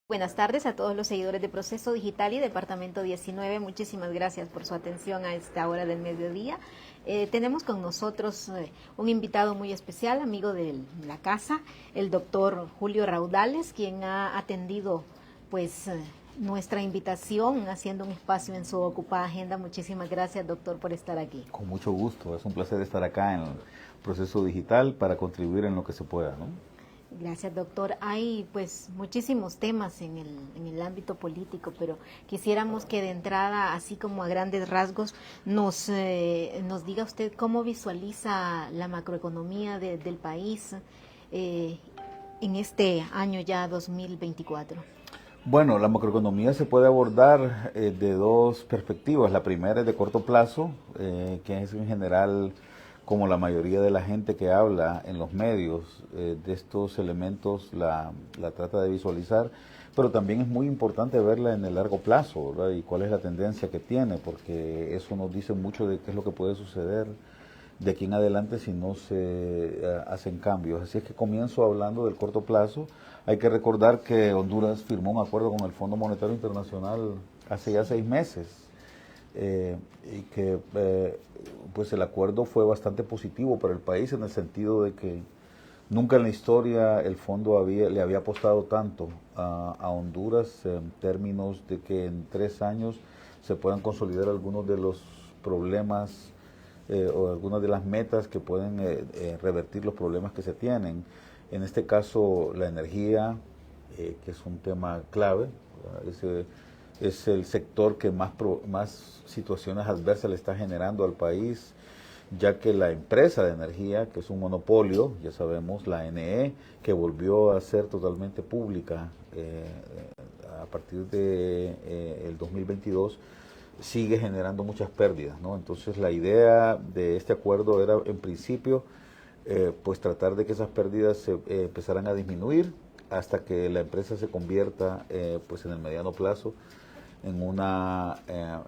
Buenas tardes a todos los seguidores de Proceso Digital y Departamento 19. Muchísimas gracias por su atención a esta hora del mediodía. Tenemos con nosotros un invitado muy especial, amigo de la casa, el doctor Julio Raudales, quien ha atendido nuestra invitación, haciendo un espacio en su ocupada agenda. Muchísimas gracias, doctor, por estar aquí. Con mucho gusto, es un placer estar acá en el Proceso Digital para contribuir en lo que se pueda, ¿no? Gracias, doctor. Hay muchísimos temas en el ámbito político, pero quisiéramos que de entrada, así como a grandes rasgos, nos diga usted cómo visualiza la macroeconomía del país en este año ya 2024. Bueno, la macroeconomía se puede abordar de dos perspectivas. La primera es de corto plazo, que es en general como la mayoría de la gente que habla en los medios de estos elementos la trata de visualizar, pero también es muy importante verla en el largo plazo, ¿verdad? Y cuál es la tendencia que tiene, porque eso nos dice mucho de qué es lo que puede suceder de aquí en adelante si no se hacen cambios. Así es que comienzo hablando del corto plazo. Hay que recordar que Honduras firmó un acuerdo con el Fondo Monetario Internacional hace ya 6 meses y que pues el acuerdo fue bastante positivo para el país en el sentido de que nunca en la historia el fondo le había apostado tanto a Honduras en términos de que en 3 años se puedan consolidar algunos de los problemas o algunas de las metas que pueden revertir los problemas que se tienen. En este caso, la energía, que es un tema clave, es el sector que más situaciones adversas le está generando al país, ya que la empresa de energía, que es un monopolio, ya sabemos, la NE, que volvió a ser totalmente pública a partir de el 2022, sigue generando muchas pérdidas, ¿no? Entonces la idea de este acuerdo era en principio pues tratar de que esas pérdidas se empezaran a disminuir hasta que la empresa se convierta pues en el mediano plazo en una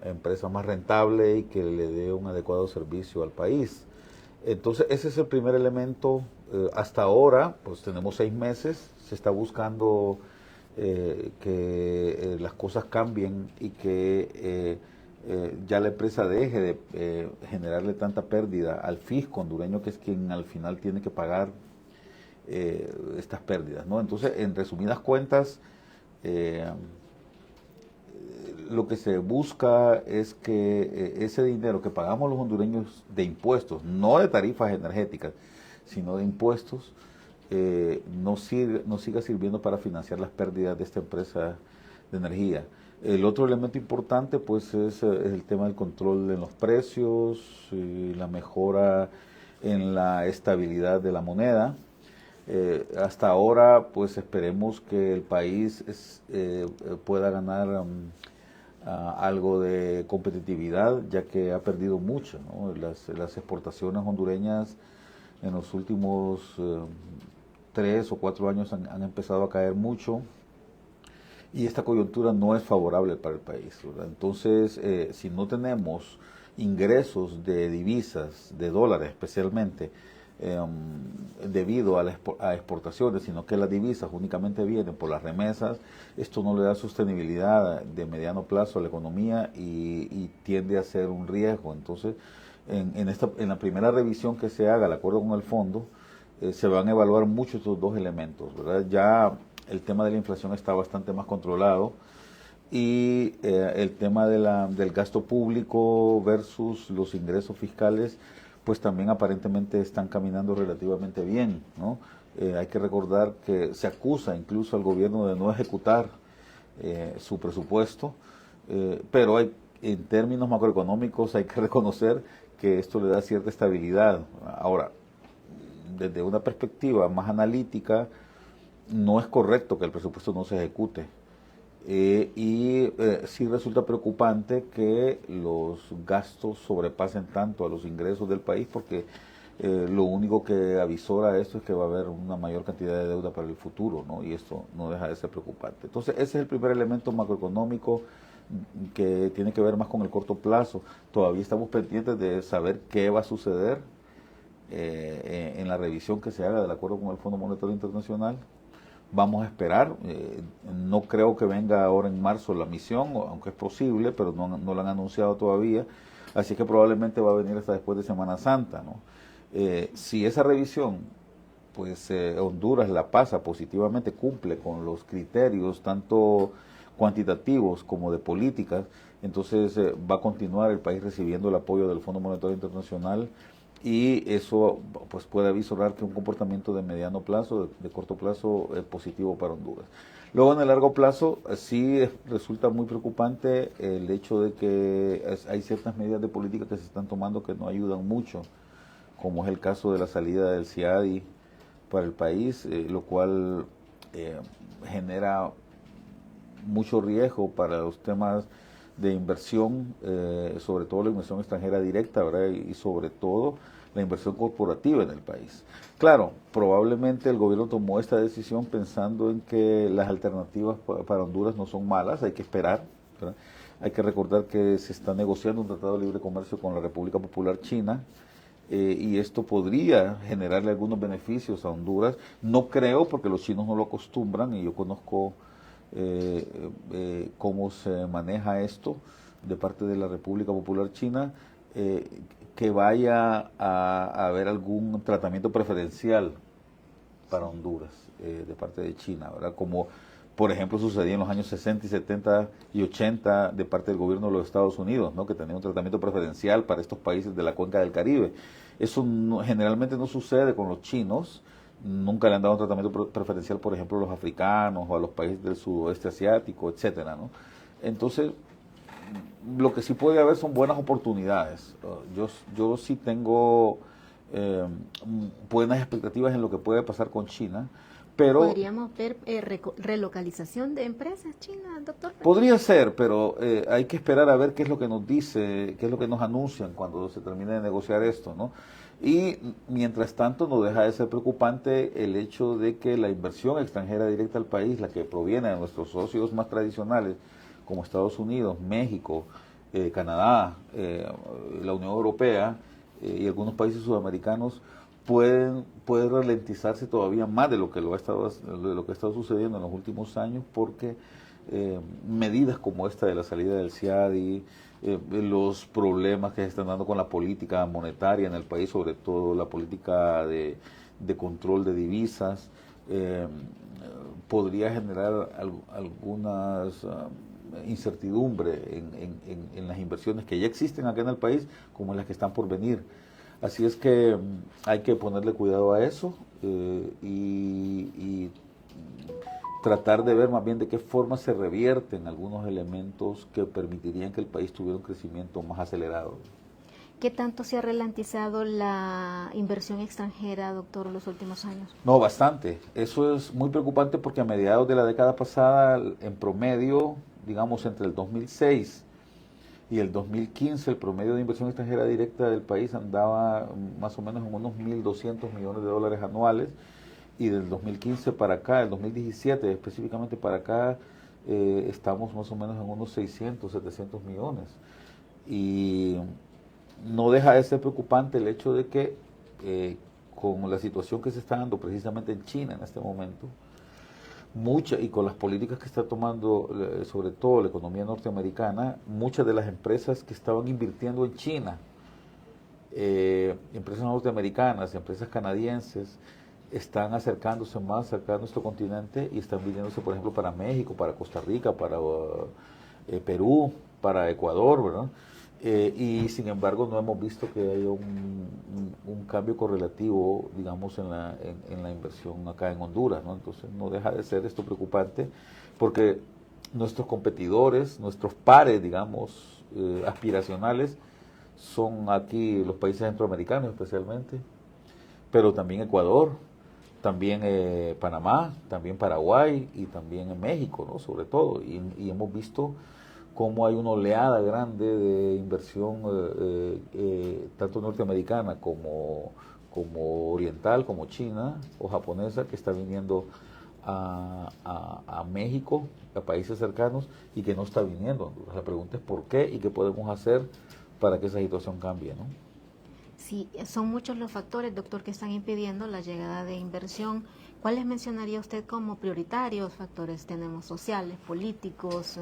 empresa más rentable y que le dé un adecuado servicio al país. Entonces ese es el primer elemento. Hasta ahora pues tenemos 6 meses, se está buscando que las cosas cambien y que ya la empresa deje de generarle tanta pérdida al fisco hondureño, que es quien al final tiene que pagar estas pérdidas, ¿no? Entonces, en resumidas cuentas, lo que se busca es que ese dinero que pagamos los hondureños de impuestos, no de tarifas energéticas, sino de impuestos, no siga sirviendo para financiar las pérdidas de esta empresa de energía. El otro elemento importante pues es el tema del control en los precios, la mejora en la estabilidad de la moneda. Hasta ahora pues esperemos que el país pueda ganar algo de competitividad, ya que ha perdido mucho, ¿no? Las exportaciones hondureñas en los últimos 3 o 4 años han empezado a caer mucho y esta coyuntura no es favorable para el país, ¿verdad? Entonces, si no tenemos ingresos de divisas, de dólares especialmente, debido a exportaciones, sino que las divisas únicamente vienen por las remesas, esto no le da sostenibilidad de mediano plazo a la economía y tiende a ser un riesgo. Entonces, en la primera revisión que se haga, de acuerdo con el fondo, se van a evaluar mucho estos dos elementos, ¿verdad? Ya el tema de la inflación está bastante más controlado y el tema del gasto público versus los ingresos fiscales pues también aparentemente están caminando relativamente bien, ¿no? Hay que recordar que se acusa incluso al gobierno de no ejecutar su presupuesto, pero en términos macroeconómicos hay que reconocer que esto le da cierta estabilidad. Ahora, desde una perspectiva más analítica, no es correcto que el presupuesto no se ejecute. Sí resulta preocupante que los gastos sobrepasen tanto a los ingresos del país porque lo único que avisora esto es que va a haber una mayor cantidad de deuda para el futuro, ¿no? Y esto no deja de ser preocupante. Entonces ese es el primer elemento macroeconómico que tiene que ver más con el corto plazo. Todavía estamos pendientes de saber qué va a suceder en la revisión que se haga del acuerdo con el Fondo Monetario Internacional, Vamos a esperar, no creo que venga ahora en marzo la misión, aunque es posible, pero no la han anunciado todavía, así que probablemente va a venir hasta después de Semana Santa, ¿no? Si esa revisión, pues Honduras la pasa positivamente, cumple con los criterios tanto cuantitativos como de políticas, entonces va a continuar el país recibiendo el apoyo del Fondo Monetario Internacional, y eso pues puede avisorar que un comportamiento de mediano plazo, de corto plazo, es positivo para Honduras. Luego en el largo plazo sí resulta muy preocupante el hecho de que hay ciertas medidas de política que se están tomando que no ayudan mucho, como es el caso de la salida del CIADI para el país, lo cual genera mucho riesgo para los temas de inversión, sobre todo la inversión extranjera directa, ¿verdad? Y sobre todo la inversión corporativa en el país. Claro, probablemente el gobierno tomó esta decisión pensando en que las alternativas para Honduras no son malas, hay que esperar, ¿verdad? Hay que recordar que se está negociando un tratado de libre comercio con la República Popular China, y esto podría generarle algunos beneficios a Honduras. No creo, porque los chinos no lo acostumbran, y yo conozco cómo se maneja esto de parte de la República Popular China, que vaya a haber algún tratamiento preferencial para Honduras de parte de China, ¿verdad? Como por ejemplo sucedía en los años 60 y 70 y 80 de parte del gobierno de los Estados Unidos, ¿no? Que tenía un tratamiento preferencial para estos países de la cuenca del Caribe. Eso generalmente no sucede con los chinos. Nunca le han dado un tratamiento preferencial, por ejemplo, a los africanos o a los países del sudoeste asiático, etcétera, ¿no? Entonces, lo que sí puede haber son buenas oportunidades. Yo sí tengo buenas expectativas en lo que puede pasar con China, pero ¿Podríamos ver relocalización de empresas chinas, doctor? podría ser, pero hay que esperar a ver qué es lo que nos dice, qué es lo que nos anuncian cuando se termine de negociar esto, ¿no? Y mientras tanto no deja de ser preocupante el hecho de que la inversión extranjera directa al país, la que proviene de nuestros socios más tradicionales, como Estados Unidos, México, Canadá, la Unión Europea y algunos países sudamericanos, puede ralentizarse todavía más de lo que ha estado sucediendo en los últimos años, porque medidas como esta de la salida del CIADI, los problemas que se están dando con la política monetaria en el país, sobre todo la política de control de divisas, podría generar algunas incertidumbre en las inversiones que ya existen acá en el país, como en las que están por venir. Así es que hay que ponerle cuidado a eso, y tratar de ver más bien de qué forma se revierten algunos elementos que permitirían que el país tuviera un crecimiento más acelerado. ¿Qué tanto se ha ralentizado la inversión extranjera, doctor, en los últimos años? No, bastante. Eso es muy preocupante porque a mediados de la década pasada, en promedio, digamos entre el 2006 y el 2015, el promedio de inversión extranjera directa del país andaba más o menos en unos 1.200 millones de dólares anuales, y del 2015 para acá, el 2017 específicamente para acá, estamos más o menos en unos 600, 700 millones. Y no deja de ser preocupante el hecho de que con la situación que se está dando precisamente en China en este momento, y con las políticas que está tomando sobre todo la economía norteamericana, muchas de las empresas que estaban invirtiendo en China, empresas norteamericanas, empresas canadienses, están acercándose más acá a nuestro continente y están viniéndose, por ejemplo, para México, para Costa Rica, para Perú, para Ecuador, ¿verdad? Y sin embargo no hemos visto que haya un cambio correlativo, digamos, en la inversión acá en Honduras, ¿no? Entonces no deja de ser esto preocupante, porque nuestros competidores, nuestros pares, digamos, aspiracionales, son aquí los países centroamericanos especialmente, pero también Ecuador, también Panamá, también Paraguay y también en México, ¿no? Sobre todo, y hemos visto cómo hay una oleada grande de inversión, tanto norteamericana como oriental, como china o japonesa, que está viniendo a México, a países cercanos, y que no está viniendo. La pregunta es por qué y qué podemos hacer para que esa situación cambie, ¿no? Sí, son muchos los factores, doctor, que están impidiendo la llegada de inversión. ¿Cuáles mencionaría usted como prioritarios factores? Tenemos sociales, políticos,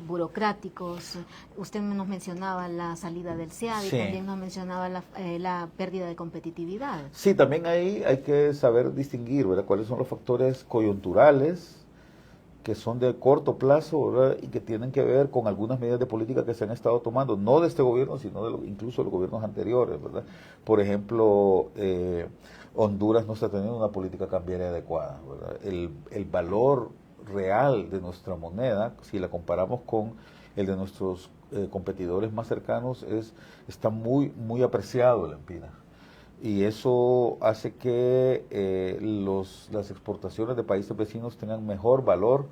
burocráticos. Usted nos mencionaba la salida del SEAD y también nos mencionaba la pérdida de competitividad. Sí, también ahí hay que saber distinguir, ¿verdad?, cuáles son los factores coyunturales que son de corto plazo, ¿verdad?, y que tienen que ver con algunas medidas de política que se han estado tomando, no de este gobierno, sino incluso de los gobiernos anteriores, ¿verdad? Por ejemplo, Honduras no está teniendo una política cambiaria adecuada, ¿verdad? El valor real de nuestra moneda, si la comparamos con el de nuestros competidores más cercanos, está muy apreciado el empina. Y eso hace que las exportaciones de países vecinos tengan mejor valor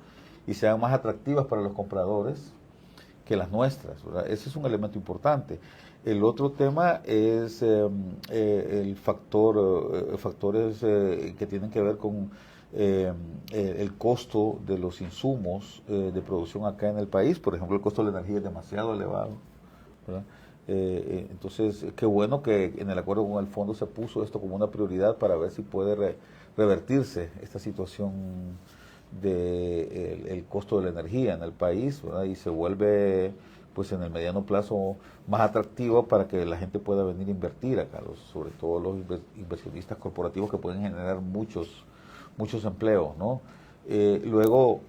y sean más atractivas para los compradores que las nuestras, ¿verdad? Ese es un elemento importante. El otro tema es factores que tienen que ver con el costo de los insumos de producción acá en el país. Por ejemplo, el costo de la energía es demasiado elevado, ¿verdad? Entonces, qué bueno que en el acuerdo con el fondo se puso esto como una prioridad para ver si puede revertirse esta situación el costo de la energía en el país, ¿verdad? Y se vuelve, pues en el mediano plazo, más atractivo para que la gente pueda venir a invertir acá, sobre todo los inversionistas corporativos que pueden generar muchos empleos, ¿no? Luego,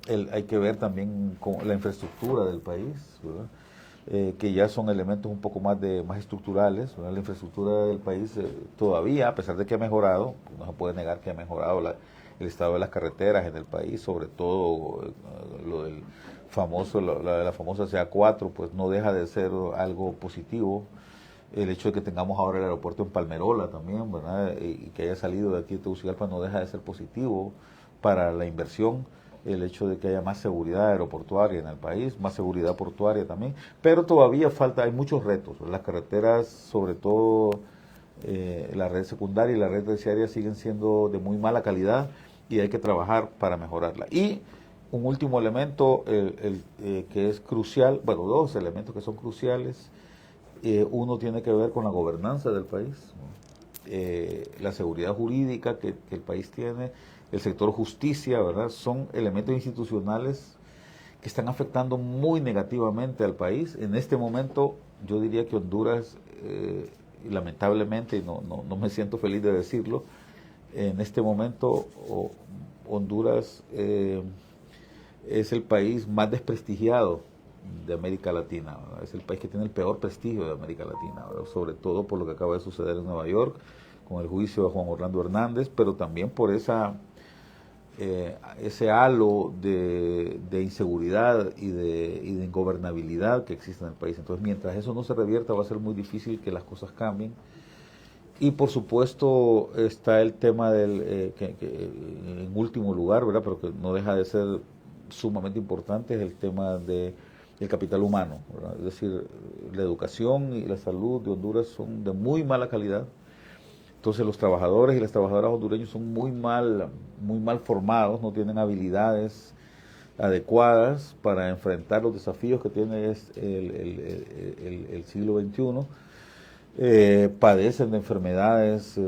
hay que ver también con la infraestructura del país, ¿verdad? Que ya son elementos un poco más estructurales, ¿verdad? La infraestructura del país todavía, a pesar de que ha mejorado, no se puede negar que ha mejorado el estado de las carreteras en el país, sobre todo lo del la famosa CA4, pues no deja de ser algo positivo. El hecho de que tengamos ahora el aeropuerto en Palmerola también, ¿verdad?, y que haya salido de aquí de Tegucigalpa no deja de ser positivo para la inversión. El hecho de que haya más seguridad aeroportuaria en el país, más seguridad portuaria también, pero todavía hay muchos retos. Las carreteras, sobre todo la red secundaria y la red terciaria, siguen siendo de muy mala calidad y hay que trabajar para mejorarla. Y un último elemento que es crucial, bueno, dos elementos que son cruciales. Uno tiene que ver con la gobernanza del país, ¿no? La seguridad jurídica que el país tiene, el sector justicia, ¿verdad? Son elementos institucionales que están afectando muy negativamente al país. En este momento, yo diría que Honduras, lamentablemente, y no me siento feliz de decirlo, en este momento Honduras es el país más desprestigiado de América Latina, ¿verdad? Es el país que tiene el peor prestigio de América Latina, ¿verdad? Sobre todo por lo que acaba de suceder en Nueva York con el juicio de Juan Orlando Hernández, pero también por ese halo de inseguridad y de ingobernabilidad que existe en el país. Entonces, mientras eso no se revierta, va a ser muy difícil que las cosas cambien. Y por supuesto está el tema que en último lugar, ¿verdad?, pero que no deja de ser sumamente importante, es el tema del capital humano, ¿verdad? Es decir, la educación y la salud de Honduras son de muy mala calidad. Entonces los trabajadores y las trabajadoras hondureños son muy mal formados, no tienen habilidades adecuadas para enfrentar los desafíos que tiene el siglo XXI. Padecen de enfermedades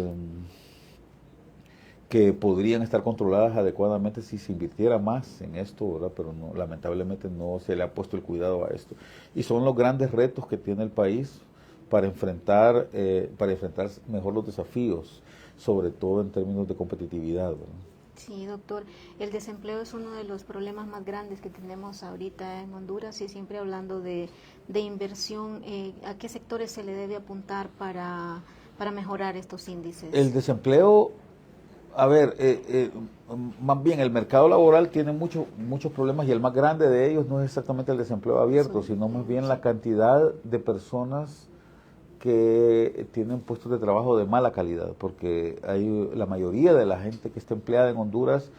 que podrían estar controladas adecuadamente si se invirtiera más en esto, ¿verdad? Pero no, lamentablemente no se le ha puesto el cuidado a esto. Y son los grandes retos que tiene el país para enfrentar mejor los desafíos, sobre todo en términos de competitividad, ¿verdad? Sí, doctor. El desempleo es uno de los problemas más grandes que tenemos ahorita en Honduras, y siempre hablando de inversión, ¿a qué sectores se le debe apuntar para mejorar estos índices? El desempleo, a ver, más bien el mercado laboral tiene muchos problemas, y el más grande de ellos no es exactamente el desempleo abierto, sino más bien la cantidad de personas que tienen puestos de trabajo de mala calidad, porque la mayoría de la gente que está empleada en Honduras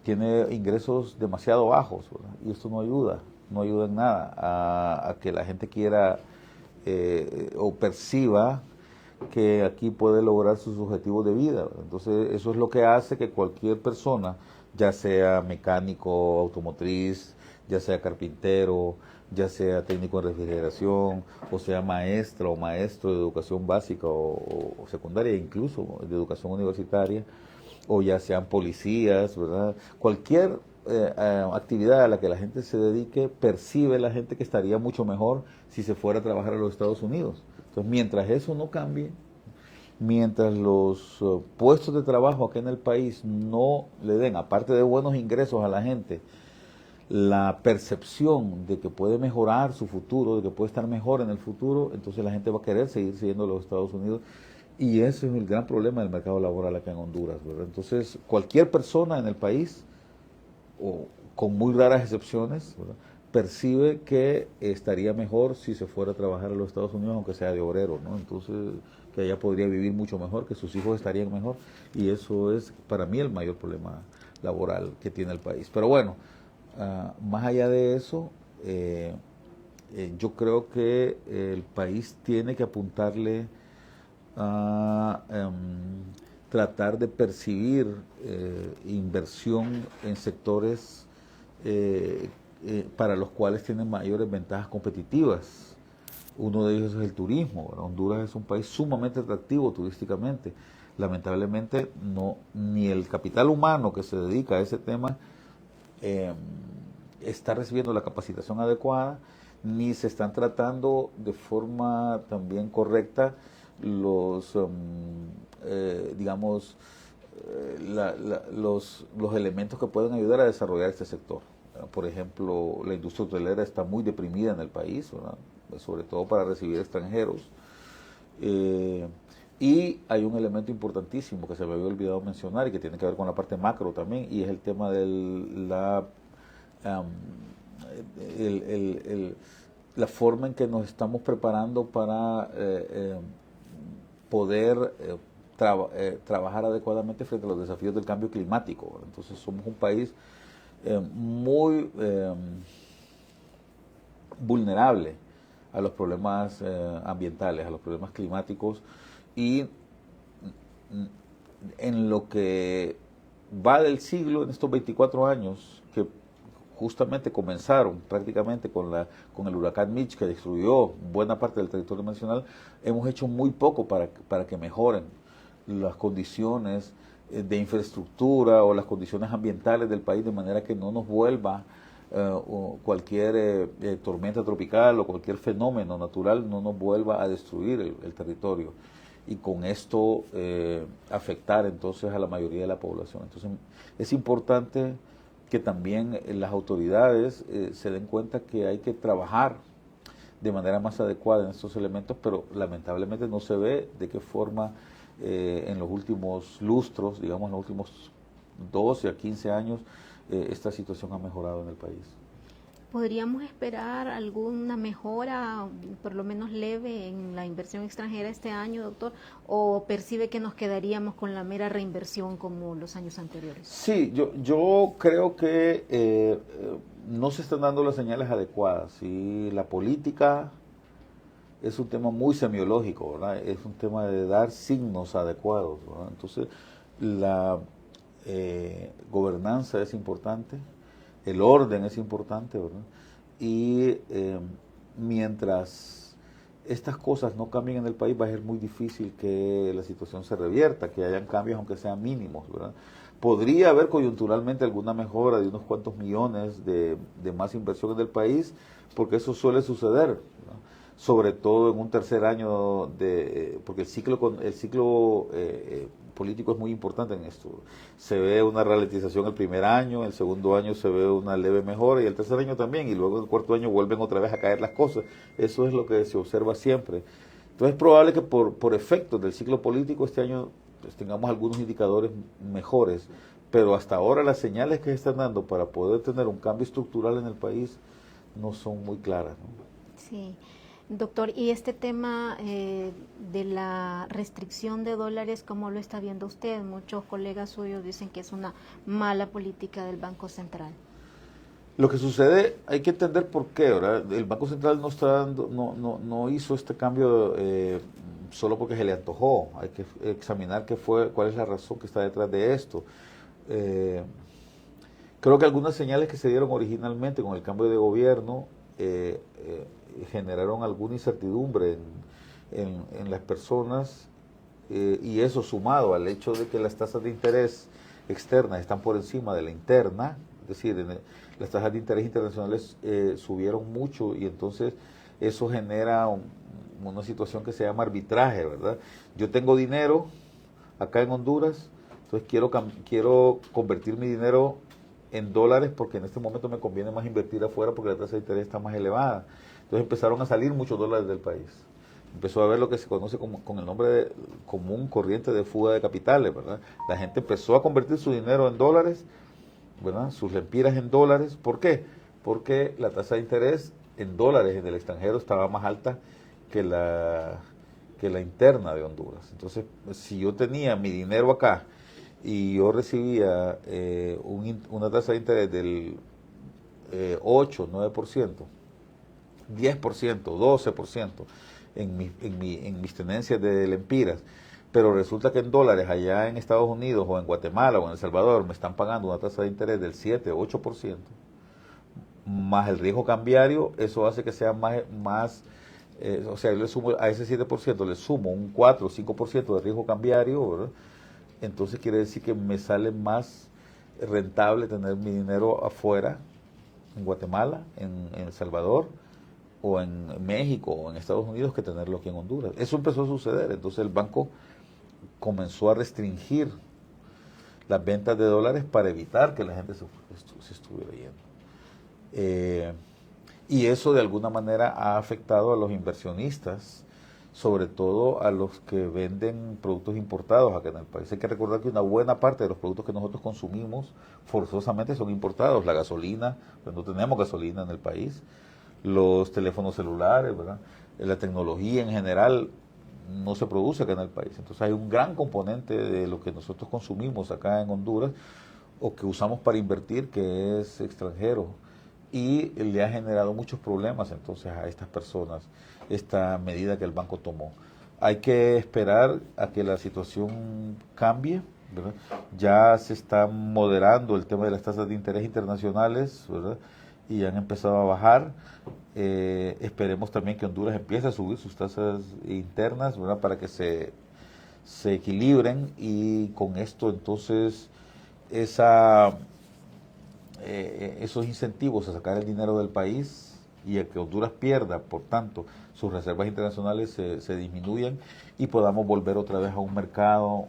tiene ingresos demasiado bajos, ¿verdad? Y esto no ayuda en nada a que la gente quiera o perciba que aquí puede lograr sus objetivos de vida, ¿verdad? Entonces eso es lo que hace que cualquier persona ya sea mecánico automotriz, ya sea carpintero, ya sea técnico en refrigeración, o sea maestra o maestro de educación básica o secundaria, incluso de educación universitaria, o ya sean policías, ¿verdad? Cualquier actividad a la que la gente se dedique, percibe la gente que estaría mucho mejor si se fuera a trabajar a los Estados Unidos. Entonces, mientras eso no cambie, mientras los puestos de trabajo aquí en el país no le den, aparte de buenos ingresos a la gente, la percepción de que puede mejorar su futuro, de que puede estar mejor en el futuro, entonces la gente va a querer seguir siguiendo a los Estados Unidos. Y ese es el gran problema del mercado laboral acá en Honduras, ¿verdad? Entonces, cualquier persona en el país, o con muy raras excepciones, ¿verdad?, percibe que estaría mejor si se fuera a trabajar a los Estados Unidos, aunque sea de obrero, ¿no? Entonces, que allá podría vivir mucho mejor, que sus hijos estarían mejor, y eso es para mí el mayor problema laboral que tiene el país. Pero bueno, más allá de eso, yo creo que el país tiene que apuntarle a tratar de percibir inversión en sectores para los cuales tienen mayores ventajas competitivas. Uno de ellos es el turismo, ¿verdad? Honduras es un país sumamente atractivo turísticamente. Lamentablemente ni el capital humano que se dedica a ese tema está recibiendo la capacitación adecuada, ni se están tratando de forma también correcta los, digamos, los elementos que pueden ayudar a desarrollar este sector. Por ejemplo, la industria hotelera está muy deprimida en el país, ¿verdad?, sobre todo para recibir extranjeros. Y hay un elemento importantísimo que se me había olvidado mencionar y que tiene que ver con la parte macro también, y es el tema de la forma en que nos estamos preparando para poder trabajar adecuadamente frente a los desafíos del cambio climático, ¿verdad? Entonces somos un país muy vulnerable a los problemas ambientales, a los problemas climáticos, y en lo que va del siglo, en estos 24 años que justamente comenzaron prácticamente con el huracán Mitch, que destruyó buena parte del territorio nacional, hemos hecho muy poco para que mejoren las condiciones de infraestructura o las condiciones ambientales del país, de manera que no nos vuelva cualquier tormenta tropical o cualquier fenómeno natural no nos vuelva a destruir el territorio, y con esto afectar entonces a la mayoría de la población. Entonces es importante que también las autoridades se den cuenta que hay que trabajar de manera más adecuada en estos elementos, pero lamentablemente no se ve de qué forma en los últimos lustros, digamos en los últimos 12 a 15 años, esta situación ha mejorado en el país. ¿Podríamos esperar alguna mejora, por lo menos leve, en la inversión extranjera este año, doctor? ¿O percibe que nos quedaríamos con la mera reinversión como los años anteriores? Sí, yo creo que no se están dando las señales adecuadas. Y la política es un tema muy semiológico, ¿verdad? Es un tema de dar signos adecuados, ¿verdad? Entonces, la gobernanza es importante, el orden es importante, ¿verdad? Y mientras estas cosas no cambien en el país, va a ser muy difícil que la situación se revierta, que hayan cambios aunque sean mínimos, ¿verdad? Podría haber coyunturalmente alguna mejora de unos cuantos millones de más inversión en el país, porque eso suele suceder, ¿verdad?, sobre todo en un tercer año porque el ciclo político es muy importante en esto. Se ve una ralentización el primer año, el segundo año se ve una leve mejora y el tercer año también, y luego el cuarto año vuelven otra vez a caer las cosas. Eso es lo que se observa siempre. Entonces es probable que por efectos del ciclo político este año pues, tengamos algunos indicadores mejores, pero hasta ahora las señales que se están dando para poder tener un cambio estructural en el país no son muy claras, ¿no? Sí. Doctor, y este tema de la restricción de dólares, ¿cómo lo está viendo usted? Muchos colegas suyos dicen que es una mala política del Banco Central. Lo que sucede, hay que entender por qué, ¿verdad? El Banco Central no hizo este cambio solo porque se le antojó. Hay que examinar cuál es la razón que está detrás de esto. Creo que algunas señales que se dieron originalmente con el cambio de gobierno generaron alguna incertidumbre en las personas, y eso sumado al hecho de que las tasas de interés externas están por encima de la interna, es decir, las tasas de interés internacionales subieron mucho, y entonces eso genera una situación que se llama arbitraje, ¿verdad? Yo tengo dinero acá en Honduras, entonces quiero convertir mi dinero en dólares porque en este momento me conviene más invertir afuera porque la tasa de interés está más elevada. Entonces empezaron a salir muchos dólares del país. Empezó a haber lo que se conoce con el nombre común corriente de fuga de capitales, ¿verdad? La gente empezó a convertir su dinero en dólares, ¿verdad? Sus lempiras en dólares. ¿Por qué? Porque la tasa de interés en dólares en el extranjero estaba más alta que la interna de Honduras. Entonces, si yo tenía mi dinero acá y yo recibía una tasa de interés del 8, 9%, 10%, 12% en mis tenencias de lempiras, pero resulta que en dólares allá en Estados Unidos o en Guatemala o en El Salvador me están pagando una tasa de interés del 7, 8%, más el riesgo cambiario, eso hace que sea más o sea, yo le sumo a ese 7%, le sumo un 4 o 5% de riesgo cambiario, ¿verdad? Entonces quiere decir que me sale más rentable tener mi dinero afuera, en Guatemala, en El Salvador, o en México, o en Estados Unidos, que tenerlo aquí en Honduras. Eso empezó a suceder, entonces el banco comenzó a restringir las ventas de dólares para evitar que la gente se estuviera yendo. Y eso de alguna manera ha afectado a los inversionistas, sobre todo a los que venden productos importados acá en el país. Hay que recordar que una buena parte de los productos que nosotros consumimos forzosamente son importados. La gasolina, pues no tenemos gasolina en el país, los teléfonos celulares, ¿verdad? La tecnología en general no se produce acá en el país. Entonces hay un gran componente de lo que nosotros consumimos acá en Honduras o que usamos para invertir que es extranjero, y le ha generado muchos problemas entonces a estas personas esta medida que el banco tomó. Hay que esperar a que la situación cambie, ¿verdad? Ya se está moderando el tema de las tasas de interés internacionales, ¿verdad? Y han empezado a bajar. Esperemos también que Honduras empiece a subir sus tasas internas, ¿verdad? Para que se equilibren, y con esto entonces esos incentivos a sacar el dinero del país y a que Honduras pierda, por tanto, sus reservas internacionales se disminuyan y podamos volver otra vez a un mercado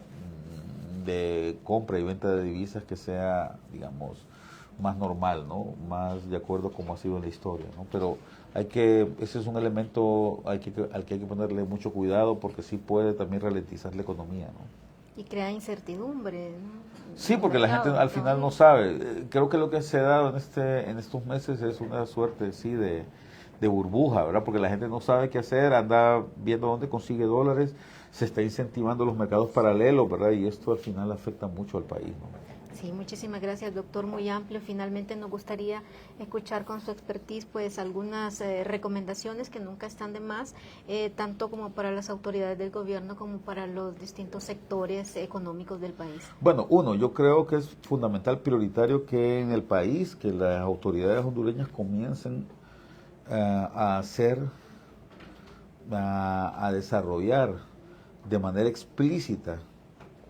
de compra y venta de divisas que sea, digamos, más normal, ¿no? Más de acuerdo como ha sido en la historia, ¿no? Pero ese es un elemento al que hay que ponerle mucho cuidado porque sí puede también ralentizar la economía, ¿no? Y crea incertidumbre, ¿no? Sí, En el porque la gente mercado al final no sabe. Creo que lo que se ha dado en estos meses es una suerte, sí, de burbuja, ¿verdad? Porque la gente no sabe qué hacer, anda viendo dónde consigue dólares, se está incentivando los mercados paralelos, ¿verdad? Y esto al final afecta mucho al país, ¿no? Sí, muchísimas gracias, doctor, muy amplio. Finalmente nos gustaría escuchar con su expertise pues algunas recomendaciones que nunca están de más, tanto como para las autoridades del gobierno como para los distintos sectores económicos del país. Bueno, yo creo que es fundamental, prioritario que en el país, que las autoridades hondureñas comiencen a desarrollar de manera explícita,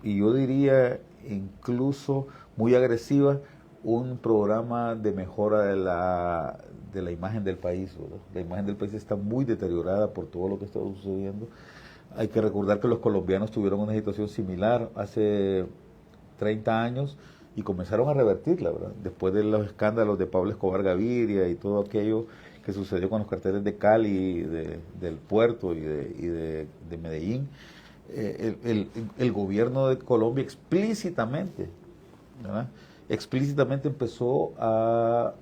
y yo diría incluso muy agresiva, un programa de mejora de la imagen del país, ¿verdad? La imagen del país está muy deteriorada por todo lo que está sucediendo. Hay que recordar que los colombianos tuvieron una situación similar hace 30 años y comenzaron a revertirla, ¿verdad? Después de los escándalos de Pablo Escobar Gaviria y todo aquello que sucedió con los carteles de Cali, del puerto y de Medellín, el gobierno de Colombia explícitamente, ¿verdad? Explícitamente empezó a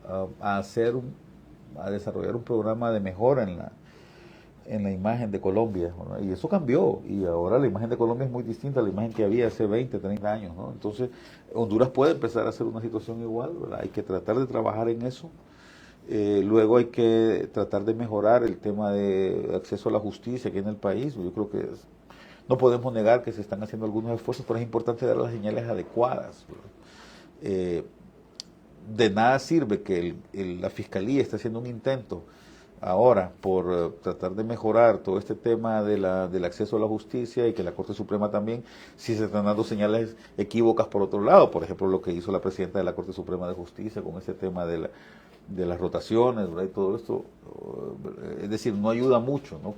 desarrollar un programa de mejora en la imagen de Colombia, ¿verdad? Y eso cambió, y ahora la imagen de Colombia es muy distinta a la imagen que había hace 20, 30 años, ¿no? Entonces, Honduras puede empezar a hacer una situación igual, ¿verdad? Hay que tratar de trabajar en eso. Luego hay que tratar de mejorar el tema de acceso a la justicia aquí en el país. Yo creo que no podemos negar que se están haciendo algunos esfuerzos, pero es importante dar las señales adecuadas, de nada sirve que la Fiscalía esté haciendo un intento ahora por tratar de mejorar todo este tema del acceso a la justicia y que la Corte Suprema también, si se están dando señales equívocas por otro lado, por ejemplo lo que hizo la presidenta de la Corte Suprema de Justicia con ese tema de las rotaciones, ¿verdad? Y todo esto, es decir, no ayuda mucho, ¿no?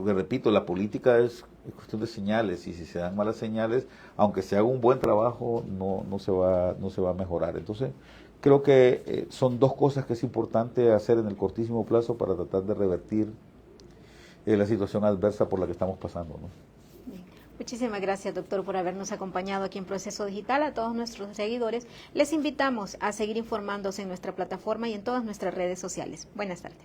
Repito, la política es cuestión de señales, y si se dan malas señales, aunque se haga un buen trabajo, no se va a mejorar. Entonces, creo que son dos cosas que es importante hacer en el cortísimo plazo para tratar de revertir la situación adversa por la que estamos pasando, ¿no? Bien. Muchísimas gracias, doctor, por habernos acompañado aquí en Proceso Digital. A todos nuestros seguidores les invitamos a seguir informándose en nuestra plataforma y en todas nuestras redes sociales. Buenas tardes.